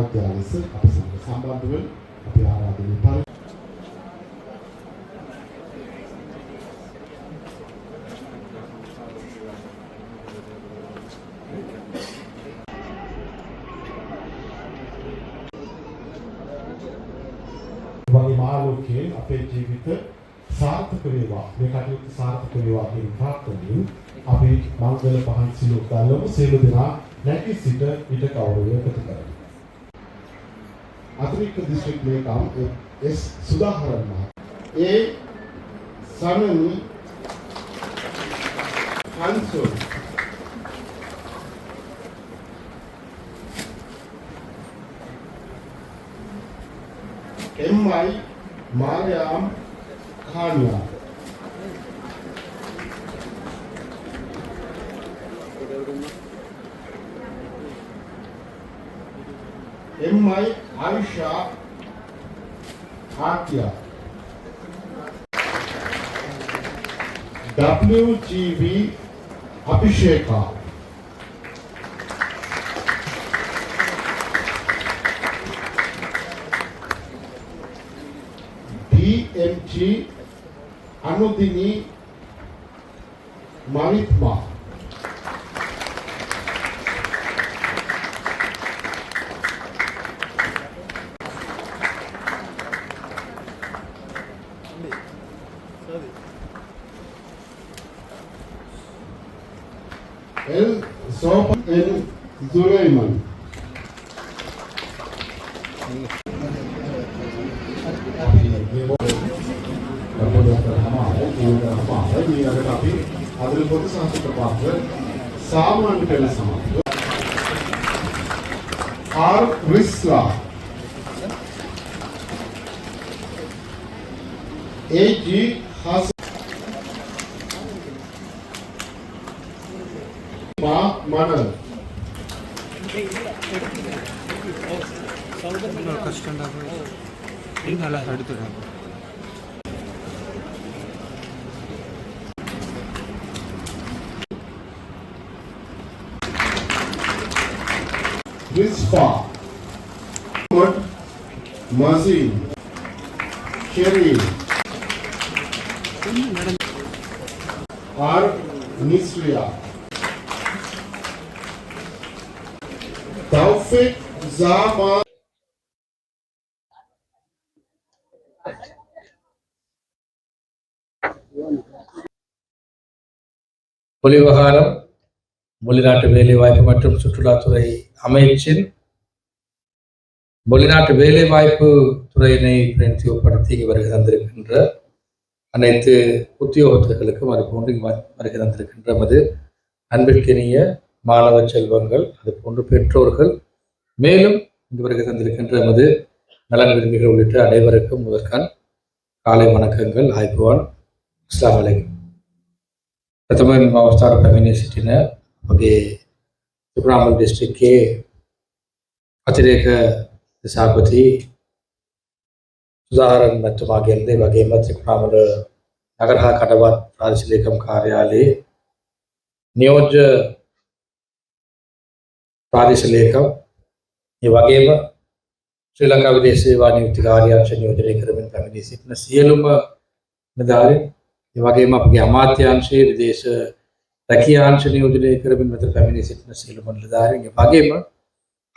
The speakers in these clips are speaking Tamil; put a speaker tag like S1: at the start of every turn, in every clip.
S1: අමාත්‍ය ලෙස අප සමග සම්බන්ධ වෙන අපි ආරාධනය කරමු. වගේ මාළුකේ අපේ ජීවිත සාර්ථක වේවා මේ කටයුතු සාර්ථක වේවා කියන ප්‍රාර්ථනාවෙන් අපි මංගල පහන් සිලු ගන්නමු සියලු දෙනා නැගී සිට ඊට කවුරුය එකතු කරමු. අතිරික්ත දිස්ත්‍රික් ලේකම් එස් සුදාහරන් මහතා ඒ සමනි හන්සෝ එම්.අයි. මාර්යාම් खानिया एम.आई. आयशा हाटिया W.G.V. अभिषेका B.M.G. अनुदिनी मानिकमा एल सोपन एल जुलैमन அதில் பொது சாஸ்திர பார்த்து சாமான் பேல சமாப்து ஆர் ரிஸ்லா ஏஜி ஹாஸ் மா மணல் கஷ்டம்டா நல்லா எடுத்துறாங்க Rizfa, Ahmad, Mazin, Sherry, R. Nisriya, Taufik Zama.
S2: வெளிவகாரம் வெளிநாட்டு வேலைவாய்ப்பு மற்றும் சுற்றுலாத்துறை அமைச்சின் வெளிநாட்டு வேலைவாய்ப்பு துறையினை பிரதிநிதித்துவப்படுத்தி இங்கு வருகை தந்திருக்கின்ற அனைத்து உத்தியோகத்தர்களுக்கும் அது போன்று வருகை தந்திருக்கின்ற நமது அன்பிற்கினிய மாணவ செல்வங்கள் அது போன்று பெற்றோர்கள் மேலும் இங்கு வருகை தந்திருக்கின்ற நமது நலன் விரும்பிகள் உள்ளிட்ட அனைவருக்கும் முதற்கான் காலை வணக்கங்கள் ஆய்வான். அஸ்ஸலாமு அலைக்கும். प्रथम अवस्था कम्युनिटी वगे त्रिपुरामल डिस्ट्रिक्ट के अतिरेक दिशापति सुधारण वगे वगे त्रिपुरामल नगर कटवा प्रादेशिक कार्यालय नियोज्य प्रादेशिक वगे श्रीलंका विदेश सेवा नियुक्ति कार्यालय नियोजन कम्युनिटी सीएलुम निधारी वगे अपने अमात्यांशे विदेश रखियांश नियोजन करबिन मतलब फैमिली सिटिन सीलमन लदारे वगे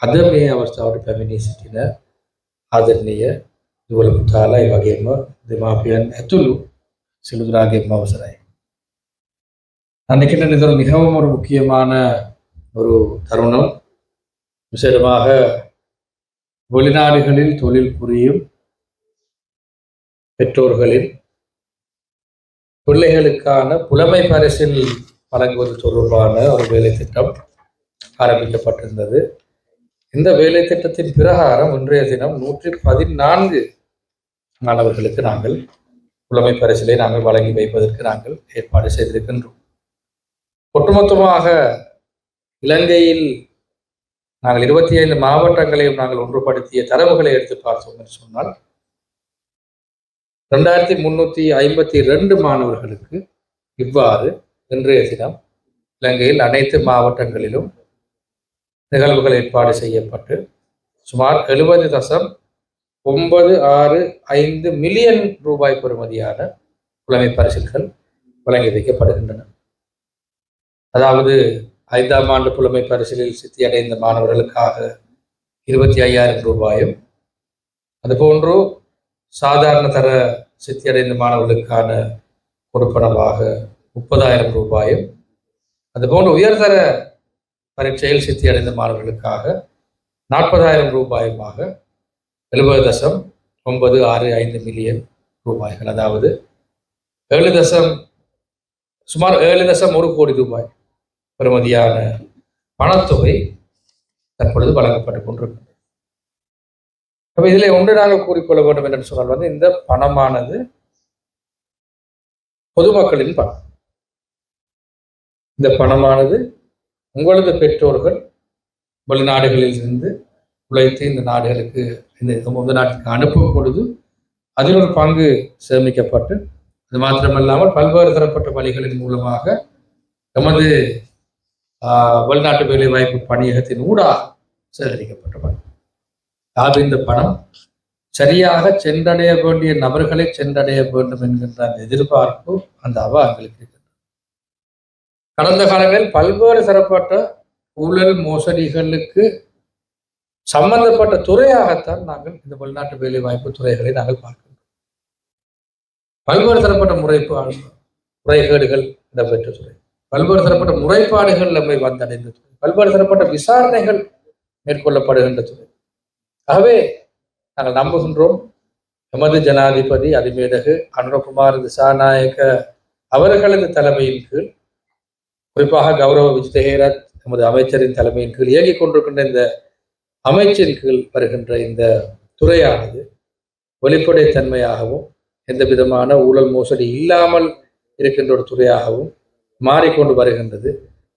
S2: अद में अवस्था फैमिली सिटिन आदरणीय दुवल पुताला वगे दिमापियन एतुलु सिलुदरागे अवसराय அன்னைக்கு இது மிகவும் ஒரு முக்கியமான ஒரு தருணம். விசேடமாக வெளிநாடுகளில் தொழில் புரியும் பெற்றோர்களின் பிள்ளைகளுக்கான புலமை பரிசில் வழங்குவது தொடர்பான ஒரு வேலை திட்டம் ஆரம்பிக்கப்பட்டிருந்தது. இந்த வேலை திட்டத்தின் பிரகாரம் இன்றைய தினம் 114 மாணவர்களுக்கு நாங்கள் புலமை பரிசிலை நாங்கள் வழங்கி வைப்பதற்கு நாங்கள் ஏற்பாடு செய்திருக்கின்றோம். ஒட்டுமொத்தமாக இலங்கையில் நாங்கள் 25 மாவட்டங்களையும் நாங்கள் ஒன்றுபடுத்திய தரவுகளை எடுத்து பார்த்தோம் என்று சொன்னால் 2352 மாணவர்களுக்கு இவ்வாறு இன்றைய தினம் இலங்கையில் அனைத்து மாவட்டங்களிலும் நிகழ்வுகள் ஏற்பாடு செய்யப்பட்டு சுமார் 70.965 மில்லியன் ரூபாய் பெறுமதியான புலமை பரிசில்கள் வழங்கி வைக்கப்படுகின்றன. அதாவது 5ஆம் ஆண்டு புலமை பரிசிலில் சித்தியடைந்த மாணவர்களுக்காக 25,000 ரூபாயும், அதுபோன்று சாதாரண தர சித்தியடைந்த மாணவர்களுக்கான கொடுப்பனமாக 30,000 ரூபாயும், அதுபோன்று உயர்தர பரீட்சையில் சித்தியடைந்த மாணவர்களுக்காக 40,000 ரூபாயுமாக 70.965 மில்லியன் ரூபாய்கள், அதாவது சுமார் 7.1 கோடி ரூபாய் பெறுமதியான பணத்தொகை தற்பொழுது வழங்கப்பட்டுக் கொண்டிருக்கிறது. அப்ப இதில் ஒன்று நாங்கள் கூறிக்கொள்ள வேண்டும் என்று சொன்னால் இந்த பணமானது பொதுமக்களின் பணம். இந்த பணமானது உங்களது பெற்றோர்கள் வெளிநாடுகளில் இருந்து உழைத்து இந்த நாடுகளுக்கு இந்த நாட்டுக்கு அனுப்பும் பொழுது அதில் ஒரு பங்கு சேமிக்கப்பட்டு, அது மாத்திரமல்லாமல் பல்வேறு தரப்பட்ட வழிகளின் மூலமாக எமது வெளிநாட்டு வேலை வாய்ப்பு பணியகத்தின் ஊடாக சேகரிக்கப்பட்ட பணம். இந்த பணம் சரியாக சென்றடைய வேண்டிய நபர்களை சென்றடைய வேண்டும் என்கின்ற அந்த எதிர்பார்ப்பு, அந்த எங்களுக்கு இருக்கின்றது. கடந்த காலங்களில் பல்வேறு தரப்பட்ட ஊழல் மோசடிகளுக்கு சம்பந்தப்பட்ட துறையாகத்தான் நாங்கள் இந்த வெளிநாட்டு வேலை வாய்ப்பு துறைகளை நாங்கள் பார்க்கின்றோம். பல்வேறு தரப்பட்ட முறைகேடுகள் இடம்பெற்ற துறை, பல்வேறு தரப்பட்ட முறைப்பாடுகள் நம்மை வந்தடைந்த துறை, பல்வேறு தரப்பட்ட விசாரணைகள் மேற்கொள்ளப்படுகின்ற துறை. ஆகவே நாங்கள் நம்புகின்றோம், எமது ஜனாதிபதி அதிமேதகு அனுரகுமார் திசாநாயக்க அவர்களது தலைமையின் கீழ், குறிப்பாக கௌரவ விஜிதஹேரத் எமது அமைச்சரின் தலைமையின் கீழ் இயங்கிக் கொண்டிருக்கின்ற இந்த அமைச்சின் கீழ் வருகின்ற இந்த துறையானது வெளிப்படைத்தன்மையாகவும் எந்த விதமான ஊழல் மோசடி இல்லாமல் இருக்கின்ற ஒரு துறையாகவும் மாறிக்கொண்டு வருகின்றது.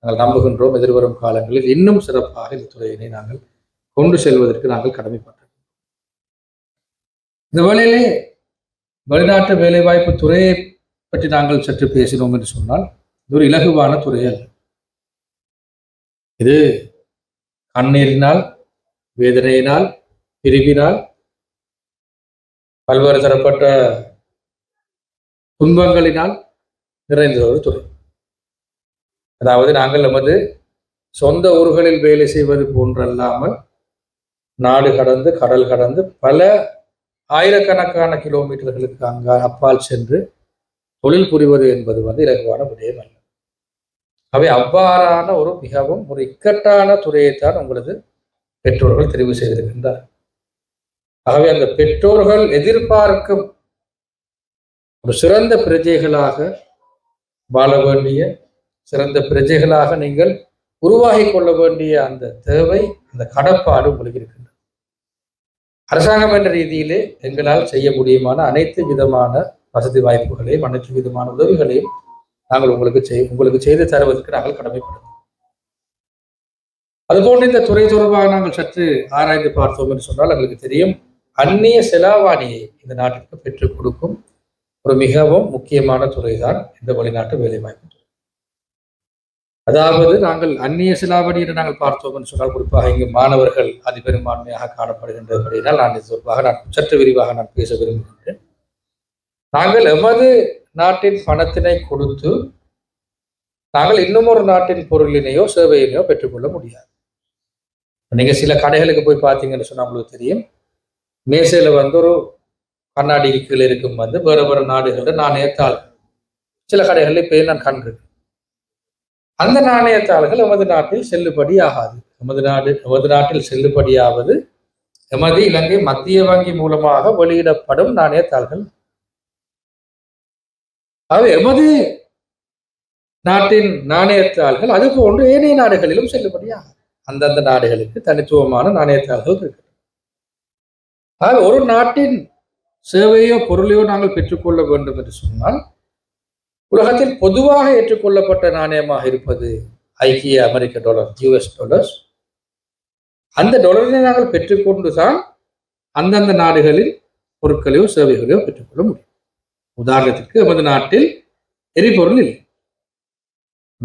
S2: நாங்கள் நம்புகின்றோம், எதிர்வரும் காலங்களில் இன்னும் சிறப்பாக இந்த துறையினை நாங்கள் கொண்டு செல்வதற்கு நாங்கள் கடமைப்பட்டோம். இந்த வேளையிலே வெளிநாட்டு வேலைவாய்ப்பு துறையை பற்றி நாங்கள் சற்று பேசினோம் என்று சொன்னால், இது ஒரு இலகுவான துறை அல்ல. இது கண்ணீரினால், வேதனையினால், பிரிவினால், பல்வேறு தரப்பட்ட துன்பங்களினால் நிறைந்த ஒரு துறை. அதாவது நாங்கள் நமது சொந்த ஊர்களில் வேலை செய்வது போன்றல்லாமல் நாடு கடந்து கடல் கடந்து பல ஆயிரக்கணக்கான கிலோமீட்டர்களுக்கு அப்பால் சென்று தொழில் புரிவது என்பது இலகுவான விடயம் அல்ல. அவை அவ்வாறான ஒரு மிகவும் ஒரு இக்கட்டான துறையைத்தான் உங்களது பெற்றோர்கள் தெரிவு செய்திருக்கின்றார். ஆகவே அந்த பெற்றோர்கள் எதிர்பார்க்கும் ஒரு சிறந்த பிரஜைகளாக வாழ வேண்டிய, சிறந்த பிரஜைகளாக நீங்கள் உருவாகி கொள்ள வேண்டிய அந்த தேவை, அந்த கடப்பாடு உங்களுக்கு இருக்கின்றது. அரசாங்கம் என்ற ரீதியிலே எங்களால் செய்ய முடியுமான அனைத்து விதமான வசதி வாய்ப்புகளையும் அனைத்து விதமான உதவிகளையும் நாங்கள் உங்களுக்கு செய்து தருவதற்கு நாங்கள் கடமைப்படுவோம். அதுபோன்று இந்த துறை தொடர்பாக நாங்கள் சற்று ஆராய்ந்து பார்த்தோம் என்று சொன்னால் எங்களுக்கு தெரியும், அந்நிய செலாவணியை இந்த நாட்டிற்கு பெற்றுக் கொடுக்கும் ஒரு மிகவும் முக்கியமான துறைதான் இந்த வெளிநாட்டு வேலைவாய்ப்பு துறை. அதாவது நாங்கள் அந்நிய செலாவணி என்று நாங்கள் பார்த்தோம் என்று சொன்னால், குறிப்பாக இங்கு மாணவர்கள் அதிபெரும்பான்மையாக காணப்படுகின்றபடியால் நான் சற்று விரிவாக நான் பேச விரும்புகின்றேன். நாங்கள் எமது நாட்டின் பணத்தினை கொடுத்து நாங்கள் இன்னும் ஒரு நாட்டின் பொருளினையோ சேவையினையோ பெற்றுக்கொள்ள முடியாது. நீங்க சில கடைகளுக்கு போய் பார்த்தீங்கன்னு சொன்னா உங்களுக்கு தெரியும், மேசையில ஒரு கண்ணாடிக்கு கீழே இருக்கும் வேறு வேறு நாடுகளில் நாணயத்தாள் சில கடைகளில் போய் நான் கண்டு, அந்த நாணயத்தாள்கள் எமது நாட்டில் செல்லுபடி ஆகாது. எமது நாட்டில் செல்லுபடியாவது எமது இலங்கை மத்திய வங்கி மூலமாக வெளியிடப்படும் நாணயத்தாள்கள். அது எமது நாட்டின் நாணயத்தாள்கள் அது போன்று ஏனைய நாடுகளிலும் செல்லுபடியாகும். அந்தந்த நாடுகளுக்கு தனித்துவமான நாணயத்தாள்கள் இருக்கு. ஆக ஒரு நாட்டின் சேவையோ பொருளையோ நாங்கள் பெற்றுக்கொள்ள வேண்டும் என்று சொன்னால், உலகத்தில் பொதுவாக ஏற்றுக்கொள்ளப்பட்ட நாணயமாக இருப்பது ஐக்கிய அமெரிக்க டாலர், US டாலர்ஸ். அந்த டாலரை நாங்கள் பெற்றுக்கொண்டுதான் அந்தந்த நாடுகளில் பொருட்களையோ சேவைகளையோ பெற்றுக்கொள்ள முடியும். உதாரணத்திற்கு எமது நாட்டில் எரிபொருள் இல்லை.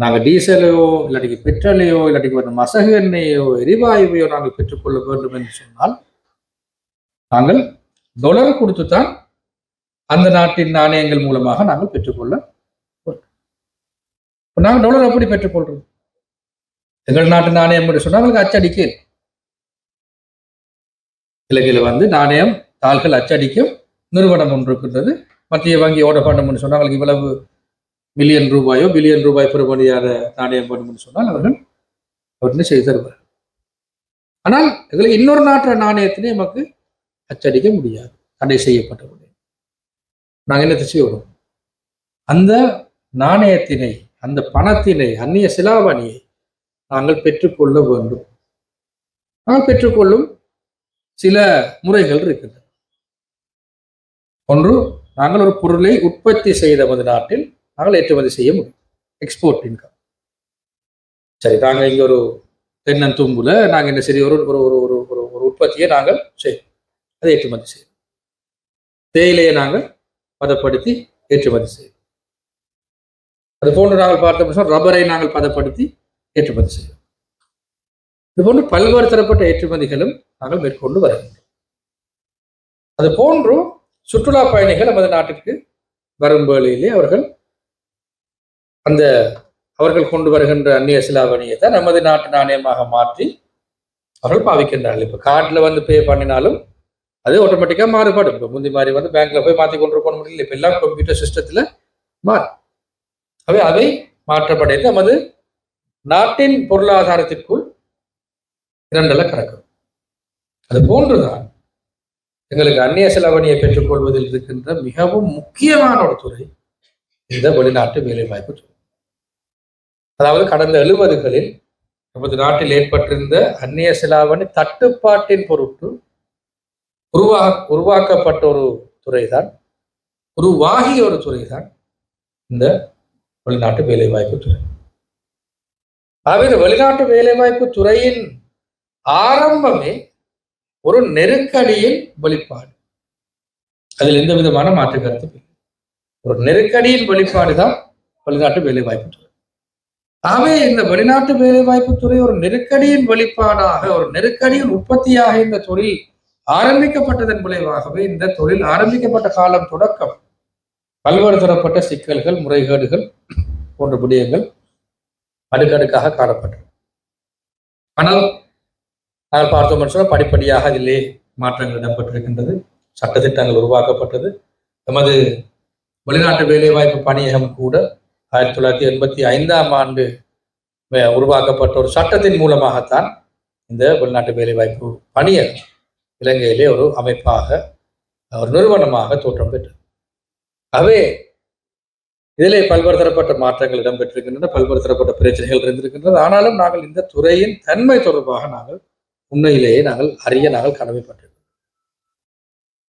S2: நாங்கள் டீசலையோ இல்லாட்டி பெட்ரோலையோ இல்லாட்டி ஒரு மசகு எண்ணெயோ எரிவாயுவையோ நாங்கள் பெற்றுக்கொள்ள வேண்டும் என்று சொன்னால் நாங்கள் டாலர் கொடுத்துத்தான் அந்த நாட்டின் நாணயங்கள் மூலமாக நாங்கள் பெற்றுக்கொள்ள வேண்டும். நாங்கள் டாலர் எப்படி பெற்றுக்கொள்றோம்? எங்கள் நாட்டு நாணயம் என்று சொன்னால் அவங்களுக்கு அச்சடிக்க இலங்கையில் நாணயம் தாள்கள் அச்சடிக்கும் நிறுவனம் ஒன்று இருக்கின்றது. மத்திய வங்கி ஓட பண்ணணும்னு சொன்னால் அவங்களுக்கு இவ்வளவு மில்லியன் ரூபாயோ பில்லியன் ரூபாய் பெறுமதியான நாணயம் பண்ணணும்னு சொன்னால் அவர்கள் செய்து தருவார். ஆனால் எங்களுக்கு இன்னொரு நாட்டு நாணயத்தினை நமக்கு அச்சடிக்க முடியாது, தடை செய்யப்பட்ட முடியும். நாங்கள் என்ன செய்வோம்? அந்த நாணயத்தினை, அந்த பணத்தினை, அந்நிய செலாவணியை நாங்கள் பெற்றுக்கொள்ள வேண்டும். நாங்கள் பெற்றுக்கொள்ளும் சில முறைகள் இருக்கின்றன. ஒன்று, நாங்கள் ஒரு பொருளை உற்பத்தி செய்த நமது நாட்டில் நாங்கள் ஏற்றுமதி செய்ய முடியும். Export income. சரி, நாங்கள் இங்கே ஒரு தென்னந்தும்புல நாங்கள் என்ன சரி ஒரு ஒரு உற்பத்தியை நாங்கள் செய்வோம், அதை ஏற்றுமதி செய்வோம். தேயிலையை நாங்கள் பதப்படுத்தி ஏற்றுமதி செய்வோம். அது போன்று நாங்கள் பார்த்தோம் ரப்பரை நாங்கள் பதப்படுத்தி ஏற்றுமதி செய்வோம். இது போன்று பல்வேறு தரப்பட்ட ஏற்றுமதிகளும் நாங்கள் மேற்கொண்டு வருகின்றோம். அது போன்று சுற்றுலா பயணிகள் நமது நாட்டிற்கு வரும் வேளையிலே அவர்கள் கொண்டு வருகின்ற அந்நிய செலாவணியை தான் நமது நாட்டு நாணயமாக மாற்றி அவர்கள் பாவிக்கின்றார்கள். இப்போ கார்டில் பே பண்ணினாலும் அது ஆட்டோமேட்டிக்காக மாறுபடும். இப்போ முந்தி மாதிரி பேங்க்ல போய் மாற்றி கொண்டு போன முடியல. இப்போ எல்லாம் கம்ப்யூட்டர் சிஸ்டத்தில் மாறும். அவை மாற்றப்படைந்து நமது நாட்டின் பொருளாதாரத்திற்குள் இரண்டல கணக்கும். அது போன்றுதான் எங்களுக்கு அந்நிய செலாவணியை பெற்றுக்கொள்வதில் இருக்கின்ற மிகவும் முக்கியமான ஒரு துறை இந்த வெளிநாட்டு வேலைவாய்ப்பு துறை. அதாவது கடந்த 70களில் நமது நாட்டில் ஏற்பட்டிருந்த அந்நிய செலாவணி தட்டுப்பாட்டின் பொருட்டு உருவாக்கப்பட்ட ஒரு துறைதான், உருவாகிய ஒரு துறைதான் இந்த வெளிநாட்டு வேலைவாய்ப்பு துறை. ஆகவே இந்த வெளிநாட்டு வேலைவாய்ப்பு துறையின் ஆரம்பமே ஒரு நெருக்கடியின் வெளிப்பாடு. அதில் எந்த விதமான மாற்று கருத்து இல்லை. ஒரு நெருக்கடியின் வெளிப்பாடு தான் வெளிநாட்டு வேலைவாய்ப்பு துறை. ஆகவே இந்த வெளிநாட்டு வேலைவாய்ப்பு துறை ஒரு நெருக்கடியின் வெளிப்பாடாக, ஒரு நெருக்கடியின் உற்பத்தியாக இந்த தொழில் ஆரம்பிக்கப்பட்டதன் விளைவாகவே இந்த தொழில் ஆரம்பிக்கப்பட்ட காலம் தொடக்கம் பல்வேறு தரப்பட்ட சிக்கல்கள், முறைகேடுகள் போன்ற விடயங்கள் அடுக்கடுக்காக காணப்பட்டது. ஆனால் நாங்கள் பார்த்தோம் சொன்னால் படிப்படியாக அதிலே மாற்றங்கள் இடம்பெற்றிருக்கின்றது. சட்டத்திட்டங்கள் உருவாக்கப்பட்டது. நமது வெளிநாட்டு வேலைவாய்ப்பு பணியகம் கூட 1985ஆம் ஆண்டு உருவாக்கப்பட்ட ஒரு சட்டத்தின் மூலமாகத்தான் இந்த வெளிநாட்டு வேலைவாய்ப்பு பணியகம் இலங்கையிலே ஒரு அமைப்பாக, ஒரு நிறுவனமாக தோற்றம் பெற்றது. ஆகவே இதிலே பல்வேறு தரப்பட்ட மாற்றங்கள் இடம்பெற்றிருக்கின்றன, பல்வேறு தரப்பட்ட பிரச்சனைகள் இருந்திருக்கின்றது. ஆனாலும் நாங்கள் இந்த துறையின் தன்மை தொடர்பாக நாங்கள் உண்மையிலேயே நாங்கள் கடமைப்பட்டிருக்கிறோம்.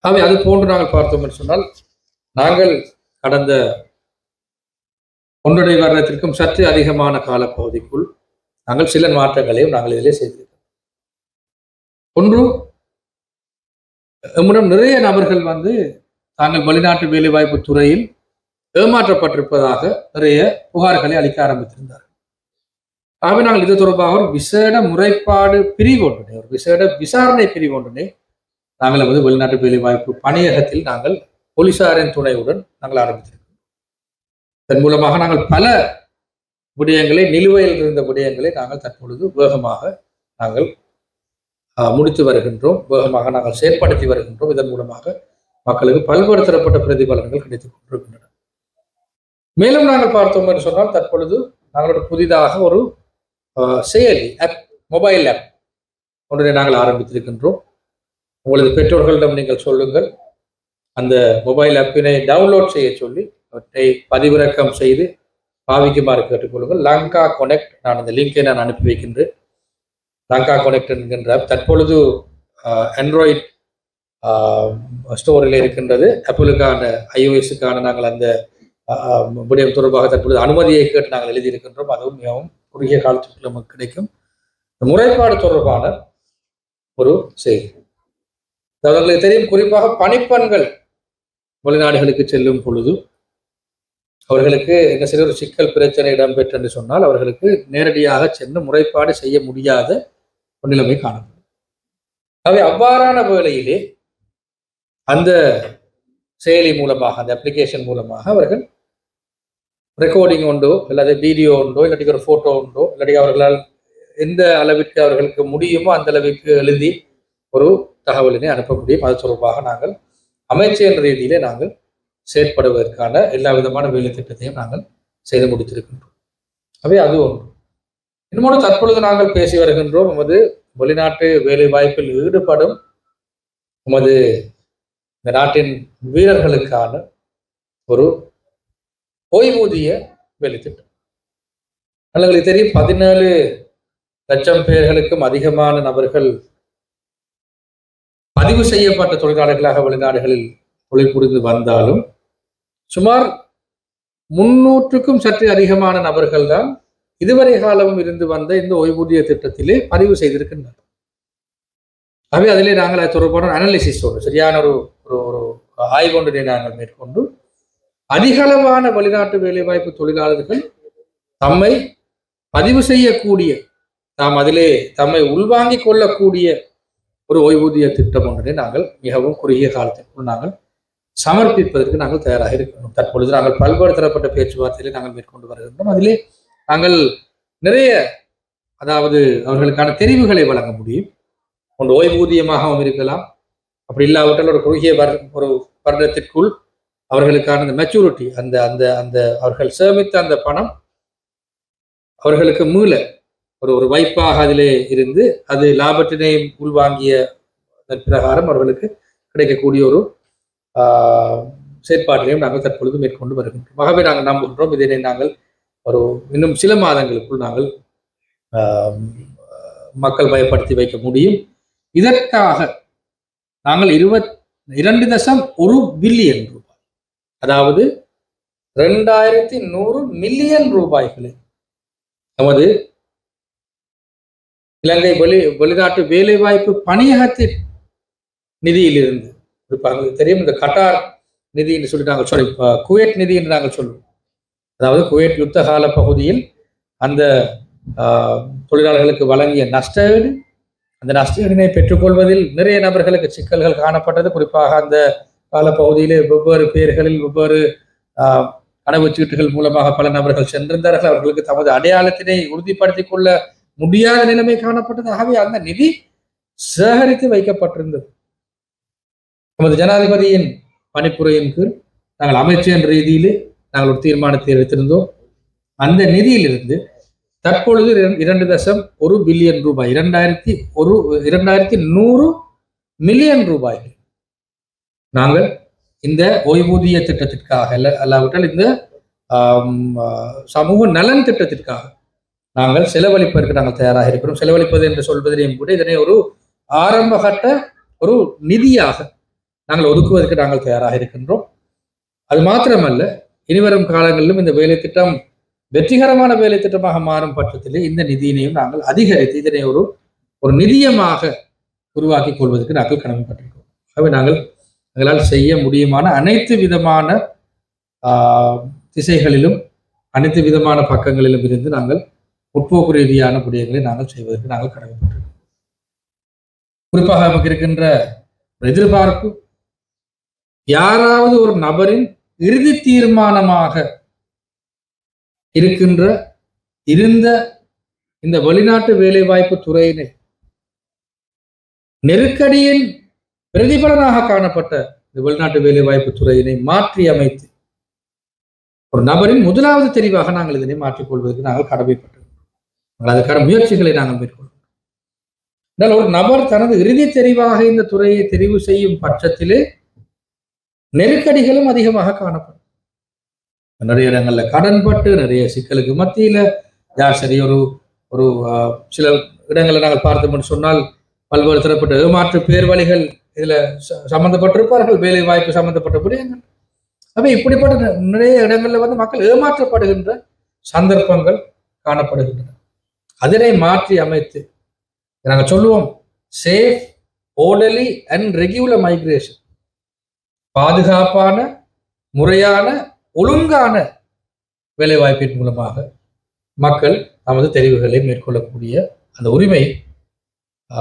S2: ஆகவே அது போன்று நாங்கள் பார்த்தோம் என்று சொன்னால், நாங்கள் கடந்த 1.5 வருடத்திற்கும் சற்று அதிகமான காலப்பகுதிக்குள் நாங்கள் சில மாற்றங்களையும் நாங்கள் இதிலே செய்திருக்கிறோம். ஒன்று, நம்மிடம் நிறைய நபர்கள் தாங்கள் வெளிநாட்டு வேலைவாய்ப்பு துறையில் ஏமாற்றப்பட்டிருப்பதாக நிறைய புகார்களை அளிக்க ஆரம்பித்திருந்தார்கள். ஆகவே நாங்கள் இது தொடர்பாக ஒரு விசேட முறைப்பாடு பிரிவு ஒன்றினை, ஒரு விசேட விசாரணை பிரிவு ஒன்றினை நாங்கள் வெளிநாட்டு வேலைவாய்ப்பு பணியகத்தில் நாங்கள் போலீசாரின் துணையுடன் நாங்கள் ஆரம்பித்திருக்கிறோம். இதன் மூலமாக நாங்கள் பல விடயங்களை, நிலுவையில் இருந்த விடயங்களை நாங்கள் தற்பொழுது வேகமாக நாங்கள் முடித்து வருகின்றோம், வேகமாக நாங்கள் செயற்படுத்தி வருகின்றோம். இதன் மூலமாக மக்களுக்கு பல்வேறு தரப்பட்ட பிரதிபலன்கள் கிடைத்துக் கொண்டிருக்கின்றன. மேலும் நாங்கள் பார்த்தோம் என்று சொன்னால், தற்பொழுது நாங்களோட புதிதாக ஒரு செயலி ஆப், மொபைல் ஆப் ஒன்றை நாங்கள் ஆரம்பித்திருக்கின்றோம். உங்களது பெற்றோர்களிடம் நீங்கள் சொல்லுங்கள், அந்த மொபைல் ஆப்பினை டவுன்லோட் செய்ய சொல்லி அவற்றை பதிவிறக்கம் செய்து பாவிக்குமாறு கேட்டுக்கொள்ளுங்கள். லங்கா கனெக்ட், நான் அந்த லிங்கை நான் அனுப்பி வைக்கின்றேன். லங்கா கனெக்ட் என்கின்ற ஆப் தற்பொழுது ஆண்ட்ராய்ட் ஸ்டோரில் இருக்கின்றது. ஆப்பிளுக்கான, iOS-க்கான நாங்கள் அந்த விடயம் தொடர்பாக தற்பொழுது அனுமதியை கேட்டு நாங்கள் எழுதியிருக்கின்றோம். அதுவும் மிகவும் குறுகிய காலத்திற்கு நமக்கு கிடைக்கும். முறைப்பாடு தொடர்பான ஒரு செய்தி. அவர்களுக்கு தெரியும், குறிப்பாக பணிப்பெண்கள் வெளிநாடுகளுக்கு செல்லும் பொழுது அவர்களுக்கு என்ன சில ஒரு சிக்கல் பிரச்சனை இடம்பெற்று என்று சொன்னால் அவர்களுக்கு நேரடியாக சென்று முறைப்பாடு செய்ய முடியாத ஒரு நிலைமை காணப்படும். அவை அவ்வாறான வேளையிலே அந்த செயலி மூலமாக அந்த அப்ளிகேஷன் மூலமாக அவர்கள் ரெக்கார்டிங் உண்டோ இல்லாத வீடியோ உண்டோ இல்லாட்டி ஒரு போட்டோ உண்டோ இல்லாட்டி அவர்களால் எந்த அளவிற்கு அவர்களுக்கு முடியுமோ அந்த அளவிற்கு எழுதி ஒரு தகவலினை அனுப்ப முடியும். அது தொடர்பாக நாங்கள் அமைச்சர் ரீதியிலே நாங்கள் செயற்படுவதற்கான எல்லா விதமான வேலை திட்டத்தையும் நாங்கள் செய்து முடித்திருக்கின்றோம். அவை அது ஒன்று. இன்னொன்று, தற்பொழுது நாங்கள் பேசி வருகின்றோம் நமது வெளிநாட்டு வேலை வாய்ப்பில் ஈடுபடும் நமது இந்த நாட்டின் வீரர்களுக்கான ஒரு ஓய்வூதிய வேலை திட்டம். எங்களுக்கு தெரியும் 17 லட்சம் பேர்களுக்கும் அதிகமான நபர்கள் பதிவு செய்யப்பட்ட தொழிலாளர்களாக வெளிநாடுகளில் தொழில் புரிந்து வந்தாலும் சுமார் 300க்கும் சற்று அதிகமான நபர்கள் தான் இதுவரை காலமும் இருந்து வந்த இந்த ஓய்வூதிய திட்டத்திலே பதிவு செய்திருக்கின்றனர். ஆகவே அதிலே நாங்கள் அது தொடர்பான அனாலிசிஸோடு சரியான ஒரு ஒரு ஆய்வு ஒன்றினை நாங்கள் மேற்கொண்டு அதிகளவான வெளிநாட்டு வேலைவாய்ப்பு தொழிலாளர்கள் தம்மை பதிவு செய்யக்கூடிய அதிலே தம்மை உள்வாங்கிக் கொள்ளக்கூடிய ஒரு ஓய்வூதிய திட்டம் ஒன்றினை நாங்கள் மிகவும் குறுகிய காலத்திற்குள் நாங்கள் சமர்ப்பிப்பதற்கு நாங்கள் தயாராக இருக்கின்றோம். தற்பொழுது நாங்கள் பல்வேறு தரப்பட்ட பேச்சுவார்த்தைகளை நாங்கள் மேற்கொண்டு வருகின்றோம். அதிலே நாங்கள் நிறைய அவர்களுக்கான தெரிவுகளை வழங்க முடியும். ஒன்று ஓய்வூதியமாகவும் இருக்கலாம், அப்படி இல்லாவிட்டால் ஒரு குறுகிய ஒரு வருடத்திற்குள் அவர்களுக்கான அந்த மெச்சூரிட்டி அந்த அந்த அந்த அவர்கள் சேமித்த அந்த பணம் அவர்களுக்கு மீள ஒரு வாய்ப்பாக அதிலே இருந்து அது லாபத்தினை உள்வாங்கிய பிரகாரம் அவர்களுக்கு கிடைக்கக்கூடிய ஒரு செயற்பாட்டிலையும் நாங்கள் தற்பொழுது மேற்கொண்டு வருகின்றோம். ஆகவே நாங்கள் நம்புகின்றோம் இதனை நாங்கள் இன்னும் சில மாதங்களுக்குள் நாங்கள் மக்கள் பயப்படுத்தி வைக்க முடியும். இதற்காக நாங்கள் 22.1 பில்லியன் ரூபாய், அதாவது 2100 மில்லியன் ரூபாய்களை நமது இலங்கை வெளிநாட்டு வேலைவாய்ப்பு பணியகத்தின் நிதியிலிருந்து, குறிப்பாக தெரியும் இந்த கட்டார் நிதி என்று சொல்லி நாங்கள் குவைட் நிதி என்று நாங்கள் சொல்லுவோம். அதாவது குவைட் யுத்த கால பகுதியில் அந்த தொழிலாளர்களுக்கு வழங்கிய நஷ்டஈடு, அந்த நஷ்டஈடினை பெற்றுக்கொள்வதில் நிறைய நபர்களுக்கு சிக்கல்கள் காணப்பட்டது. குறிப்பாக அந்த காலப்பகுதியிலே வெவ்வேறு பெயர்களில் வெவ்வேறு கடவுச்சீட்டுகள் மூலமாக பல நபர்கள் சென்றிருந்தார்கள். அவர்களுக்கு தமது அடையாளத்தினை உறுதிப்படுத்திக் கொள்ள முடியாத நிலைமை காணப்பட்டது. ஆகவே அந்த நிதி சேகரித்து வைக்கப்பட்டிருந்தது. நமது ஜனாதிபதியின் பணிப்புரையின் கீழ் நாங்கள் அமைச்சர் ரீதியிலே நாங்கள் ஒரு தீர்மானத்தை எடுத்திருந்தோம். அந்த நிதியிலிருந்து தற்பொழுது 2.1 பில்லியன் ரூபாய், 2100 மில்லியன் ரூபாய்கள் நாங்கள் இந்த ஓய்வூதிய திட்டத்திற்காக அல்லாவிட்டால் இந்த சமூக நலன் திட்டத்திற்காக நாங்கள் செலவழிப்பதற்கு நாங்கள் தயாராக இருக்கிறோம். செலவழிப்பது என்று சொல்வதையும் கூட இதனை ஒரு ஆரம்பகட்ட ஒரு நிதியாக நாங்கள் ஒதுக்குவதற்கு நாங்கள் தயாராக இருக்கின்றோம். அது மாத்திரமல்ல, இனிவரும் காலங்களிலும் இந்த வேலை திட்டம் வெற்றிகரமான வேலை திட்டமாக மாறும் பட்சத்திலே இந்த நிதியினையும் நாங்கள் அதிகரித்து இதனை ஒரு நிதியமாக உருவாக்கி கொள்வதற்கு நாங்கள் கடமைப்பட்டிருக்கிறோம். ஆகவே எங்களால் செய்ய முடியுமான அனைத்து விதமான திசைகளிலும் அனைத்து விதமான பக்கங்களிலும் இருந்து நாங்கள் முற்போக்கு ரீதியான விடயங்களை நாங்கள் செய்வதற்கு நாங்கள் கடமைப்பட்டிருக்கிறோம். குறிப்பாக நமக்கு இருக்கின்ற எதிர்பார்ப்பு, யாராவது ஒரு நபரின் இறுதி தீர்மானமாக இருந்த இந்த வெளிநாட்டு வேலைவாய்ப்பு துறையினை நெருக்கடியின் பிரதிபலனாக காணப்பட்ட இந்த வெளிநாட்டு வேலைவாய்ப்பு துறையினை மாற்றி அமைத்து ஒரு நபரின் முதலாவது தெரிவாக நாங்கள் இதனை மாற்றிக்கொள்வதற்கு நாங்கள் கடமைப்பட்டிருக்கிறோம். அதற்கான முயற்சிகளை நாங்கள் மேற்கொள்வோம். ஒரு நபர் தனது இறுதி தெரிவாக இந்த துறையை தெரிவு செய்யும் பட்சத்திலே நெருக்கடிகளும் அதிகமாக காணப்படும். நிறைய இடங்கள்ல கடன்பட்டு நிறைய சிக்கலுக்கு மத்தியில சரி ஒரு சில இடங்களை நாங்கள் பார்த்தோம்னு சொன்னால் பல்வேறு தரப்பட்ட ஏமாற்று பேர் வழிகள் இதுல சம்பந்தப்பட்டிருப்பார்கள், வேலை வாய்ப்பு சம்பந்தப்பட்ட விடயங்கள். அப்ப இப்படிப்பட்ட நிறைய இடங்கள்ல மக்கள் ஏமாற்றப்படுகின்ற சந்தர்ப்பங்கள் காணப்படுகின்றன. அதனை மாற்றி அமைத்து நாங்கள் சொல்லுவோம் சேஃப், ஓர்டர்லி அண்ட் ரெகுலர் மைக்ரேஷன், பாதுகாப்பான, முறையான, ஒழுங்கான வேலைவாய்ப்பின் மூலமாக மக்கள் நமது தெரிவுகளை மேற்கொள்ளக்கூடிய அந்த உரிமை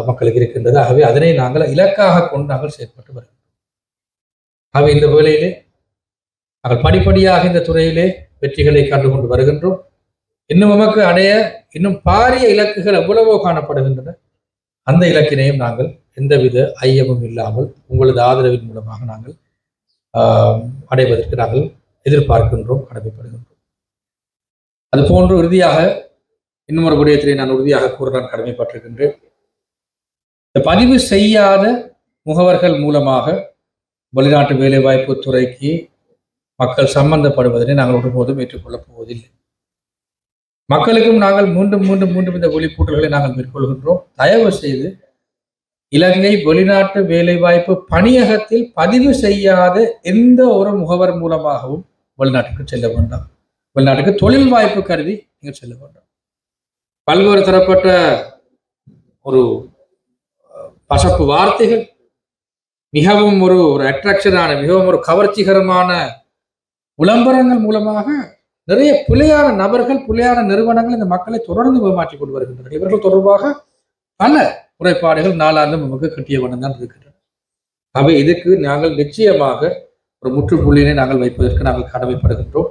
S2: மக்களுக்கு இருக்கின்றது. ஆகவே அதனை நாங்கள் இலக்காக கொண்டு நாங்கள் செயற்பட்டு வருகிறோம். ஆகவே இந்த வேளையிலே நாங்கள் படிப்படியாக இந்த துறையிலே வெற்றிகளை கண்டுகொண்டு வருகின்றோம். இன்னும் நமக்கு அடைய இன்னும் பாரிய இலக்குகள் எவ்வளவோ காணப்படுகின்றன. அந்த இலக்கினையும் நாங்கள் எந்தவித ஐயமும் இல்லாமல் உங்களது ஆதரவின் மூலமாக நாங்கள் அடைவதற்கு நாங்கள் எதிர்பார்க்கின்றோம், கடமைப்படுகின்றோம். அது போன்று இறுதியாக இன்னும் ஒரு விடயத்திலே நான் உறுதியாக கூற நான் கடமைப்பட்டிருக்கின்றேன். இந்த பதிவு செய்யாத முகவர்கள் மூலமாக வெளிநாட்டு வேலைவாய்ப்பு துறைக்கு மக்கள் சம்பந்தப்படுவதனை நாங்கள் ஒருபோதும் ஏற்றுக்கொள்ளப் போவதில்லை. மக்களுக்கும் நாங்கள் மீண்டும் மீண்டும் மீண்டும் இந்த விழிப்புணர்வுகளை நாங்கள் மேற்கொள்கின்றோம். தயவு செய்து இலங்கை வெளிநாட்டு வேலைவாய்ப்பு பணியகத்தில் பதிவு செய்யாத எந்த ஒரு முகவர் மூலமாகவும் வெளிநாட்டுக்கு செல்ல வேண்டாம். வெளிநாட்டுக்கு தொழில் வாய்ப்பு கருதி நீங்கள் செல்ல வேண்டாம். பல்வேறு தரப்பட்ட ஒரு பசப்பு வார்த்தைகள், மிகவும் ஒரு அட்ராக்ஷனான, மிகவும் ஒரு கவர்ச்சிகரமான விளம்பரங்கள் மூலமாக நிறைய பிழையான நபர்கள், பிழையான நிறுவனங்கள் இந்த மக்களை தொடர்ந்து ஏமாற்றிக் கொண்டு வருகின்றனர். இவர்கள் தொடர்பாக பல குறைபாடுகள் நாளாண்டும் நமக்கு கட்டிய வண்ணம் தான் இருக்கின்றன. அவை இதுக்கு நாங்கள் நிச்சயமாக ஒரு முற்றுப்புள்ளியினை நாங்கள் வைப்பதற்கு நாங்கள் கடமைப்படுகின்றோம்.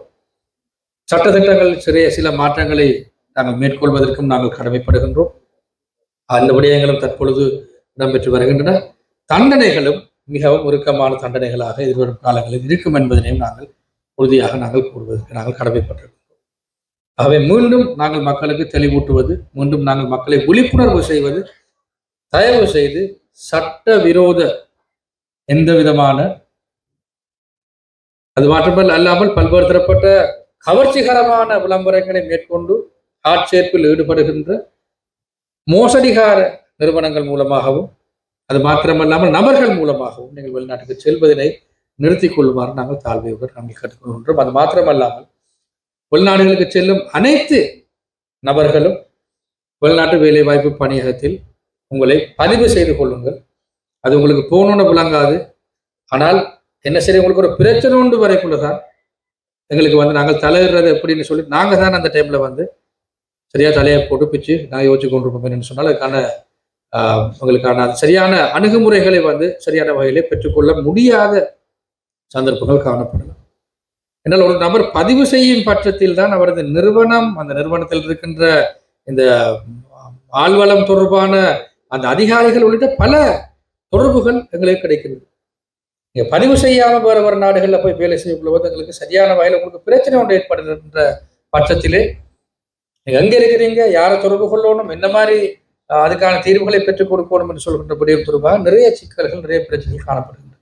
S2: சட்டத்திட்டங்கள் சில மாற்றங்களை நாங்கள் மேற்கொள்வதற்கும் நாங்கள் கடமைப்படுகின்றோம். அந்த விடயங்களும் தற்பொழுது இடம்பெற்று வருகின்றன. தண்டனைகளும் மிகவும் உருக்கமான தண்டனைகளாக எதிர்வரும் காலங்களில் இருக்கும் என்பதனையும் நாங்கள் உறுதியாக நாங்கள் கூறுவதற்கு நாங்கள் கடமைப்பட்டிருக்கிறோம். ஆகவே மீண்டும் நாங்கள் மக்களுக்கு தெளிவூட்டுவது, மீண்டும் நாங்கள் மக்களை விழிப்புணர்வு செய்வது, தயவு செய்து சட்ட விரோத எந்த விதமான, அது மாற்றமல்ல அல்லாமல் பல்வேறு தரப்பட்ட கவர்ச்சிகரமான விளம்பரங்களை மேற்கொண்டு ஆட்சேர்ப்பில் ஈடுபடுகின்ற மோசடிகார நிறுவனங்கள் மூலமாகவும், அது மாத்திரமல்லாமல் நபர்கள் மூலமாகவும் நீங்கள் வெளிநாட்டுக்கு செல்வதனை நிறுத்திக் கொள்ளுமாறு நாங்கள் தாழ்மையுடன் நாங்கள் கேட்டுக்கொள்கின்றோம். அது மாத்திரமல்லாமல் வெளிநாடுகளுக்கு செல்லும் அனைத்து நபர்களும் வெளிநாட்டு வேலைவாய்ப்பு பணியகத்தில் உங்களை பதிவு செய்து கொள்ளுங்கள். அது உங்களுக்கு போகணும்னு விளங்காது. ஆனால் என்ன சரி, உங்களுக்கு ஒரு பிரச்சனை உண்டு வரைக்குள்ளதான் எங்களுக்கு நாங்கள் தலையிடுறது எப்படின்னு சொல்லி நாங்கள் தான் அந்த டைம்ல சரியா தலையை போட்டு பிச்சு நான் யோசிச்சு கொண்டிருப்போம் சொன்னால் அதுக்கான உங்களுக்கான சரியான அணுகுமுறைகளை சரியான வகையிலே பெற்றுக்கொள்ள முடியாத சந்தர்ப்பங்கள் காணப்படலாம். என்னால் ஒரு நபர் பதிவு செய்யும் பட்சத்தில் தான் அவரது நிறுவனம், அந்த நிறுவனத்தில் இருக்கின்ற இந்த ஆழ்வளம் தொடர்பான அந்த அதிகாரிகள் உள்ளிட்ட பல தொடர்புகள் எங்களுக்கு கிடைக்கிறது. நீங்க பதிவு செய்யாம வேறு நாடுகளில் போய் வேலை செய்யும் போது எங்களுக்கு சரியான வகையில் உங்களுக்கு பிரச்சனை ஒன்று ஏற்படுகின்ற பட்சத்திலே நீங்க எங்க இருக்கிறீங்க, யாரை தொடர்பு கொள்ளணும், என்ன மாதிரி அதுக்கான தீர்வுகளை பெற்றுக் கொடுக்கணும் என்று சொல்கின்ற விடயம் தொடர்பாக நிறைய சிக்கல்கள், நிறைய பிரச்சனைகள் காணப்படுகின்றன.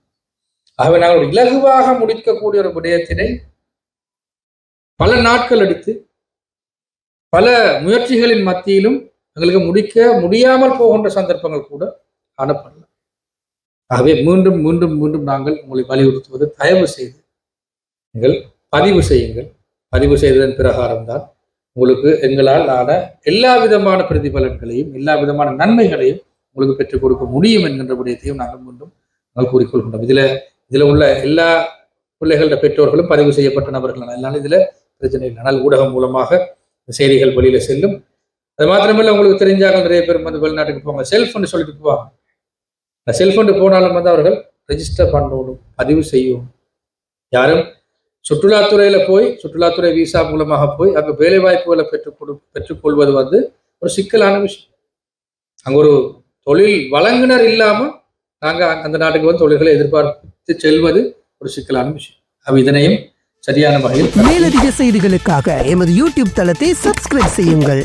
S2: ஆகவே நாங்கள் ஒரு இலகுவாக முடிக்கக்கூடிய ஒரு விடயத்தினை பல நாட்கள் எடுத்து பல முயற்சிகளின் மத்தியிலும் எங்களுக்கு முடிக்க முடியாமல் போகின்ற சந்தர்ப்பங்கள் கூட காணப்படலாம். ஆகவே மீண்டும் மீண்டும் மீண்டும் நாங்கள் உங்களை வலியுறுத்துவது, தயவு செய்து நீங்கள் பதிவு செய்யுங்கள். பதிவு செய்ததன் பிரகாரம்தான் உங்களுக்கு எங்களால் ஆன எல்லா விதமான பிரதிபலன்களையும் எல்லா விதமான நன்மைகளையும் உங்களுக்கு பெற்றுக் கொடுக்க முடியும் என்கின்ற விடயத்தையும் நாங்கள் மீண்டும் நாங்கள் கூறிக்கொள்கின்றோம். இதுல உள்ள எல்லா பிள்ளைகளோட பெற்றோர்களும் பதிவு செய்யப்பட்ட நபர்கள், அதனால இதுல பிரச்சனை இல்லை. ஆனால் ஊடகம் மூலமாக செய்திகள் வெளியில செல்லும். அது மாத்திரமல்ல, உங்களுக்கு தெரிஞ்சாங்க நிறைய பேர் வெளிநாட்டுக்கு போவாங்க, செல்ஃபோன் சொல்லிட்டு போவாங்க. அந்த செல்ஃபோன் போனாலும் அவர்கள் ரெஜிஸ்டர் பண்ணணும், பதிவு செய்யும். யாரும் சுற்றுலாத்துறையில போய் சுற்றுலாத்துறை விசா மூலமாக போய் அங்க வேலை வாய்ப்புகளை பெற்றுக்கொள்வது ஒரு சிக்கலான விஷயம். அங்க ஒரு தொழில் வழங்குனர் இல்லாம நாங்க அந்த நாட்டுக்கு தொழில்களை எதிர்பார்த்து செல்வது ஒரு சிக்கலான விஷயம். அப்ப இதனையும் சரியான வகையில்
S3: மேலதிக செய்திகளுக்காக எமது யூடியூப் தளத்தை சப்ஸ்கிரைப் செய்யுங்கள்.